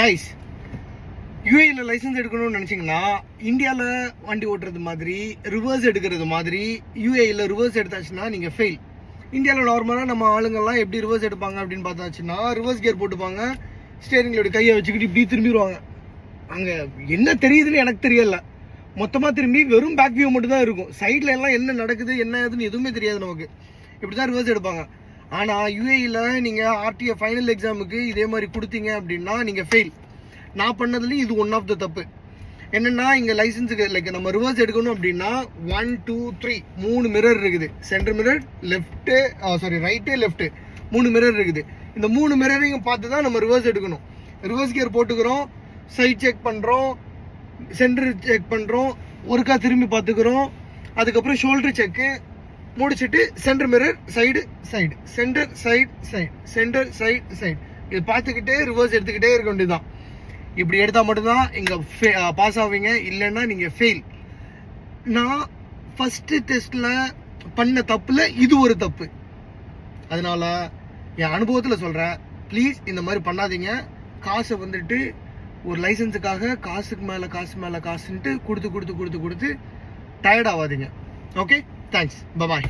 Guys, யூஏயில் licence எடுக்கணும்னு நினச்சிங்கன்னா இந்தியாவில் வண்டி ஓட்டுறது மாதிரி ரிவர்ஸ் எடுக்கிறது மாதிரி யூஏயில் ரிவர்ஸ் எடுத்தாச்சுன்னா நீங்கள் ஃபெயில். இந்தியாவில் நார்மலாக நம்ம ஆளுங்கள்லாம் எப்படி ரிவர்ஸ் எடுப்பாங்க அப்படின்னு பார்த்தாச்சுன்னா ரிவர்ஸ் கியர் போட்டுப்பாங்க, ஸ்டேரிங்களோட கையை வச்சுக்கிட்டு இப்படி திரும்பிடுவாங்க. அங்கே என்ன தெரியுதுன்னு எனக்கு தெரியல, மொத்தமாக திரும்பி வெறும் பேக் வியூ மட்டும் தான் இருக்கும். சைடில் எல்லாம் என்ன நடக்குது என்ன ஏதுன்னு எதுவுமே தெரியாது நமக்கு. இப்படி தான் ரிவர்ஸ் எடுப்பாங்க. ஆனால் யூஏயில் நீங்கள் ஆர்டிஏ ஃபைனல் எக்ஸாமுக்கு இதே மாதிரி கொடுத்தீங்க அப்படின்னா நீங்கள் ஃபெயில். நான் பண்ணதுலேயும் இது ஒன் ஆஃப் த தப்பு. என்னென்னா இங்கே லைசன்ஸுக்கு லைக் நம்ம ரிவர்ஸ் எடுக்கணும் அப்படின்னா 1 2 3 3 மிரர் இருக்குது. Centre mirror, right left 3 mirror இருக்குது. இந்த 3 மிரரையும் பார்த்து தான் நம்ம ரிவர்ஸ் எடுக்கணும். ரிவர்ஸ் கியர் போட்டுக்கிறோம், சைட் செக் பண்ணுறோம், சென்டர் செக் பண்ணுறோம், ஒருக்கா திரும்பி பார்த்துக்கிறோம், அதுக்கப்புறம் ஷோல்டர் செக்கு முடிச்சுட்டு centre mirror side centre centre side இது பார்த்துக்கிட்டே ரிவர்ஸ் எடுத்துக்கிட்டே இருக்க வேண்டியதுதான். இப்படி எடுத்தால் மட்டும்தான் இங்கே பாஸ் ஆவீங்க, இல்லைன்னா நீங்கள் ஃபெயில். நான் ஃபஸ்ட்டு டெஸ்ட்டில் பண்ண தப்பில் இது ஒரு தப்பு. அதனால் என் அனுபவத்தில் சொல்கிறேன், ப்ளீஸ் இந்த மாதிரி பண்ணாதீங்க. காசை வந்துட்டு ஒரு லைசன்ஸுக்காக காசுக்கு மேலே காசுன்ட்டு கொடுத்து டயர்ட் ஆகாதீங்க. Okay, thanks, bye bye.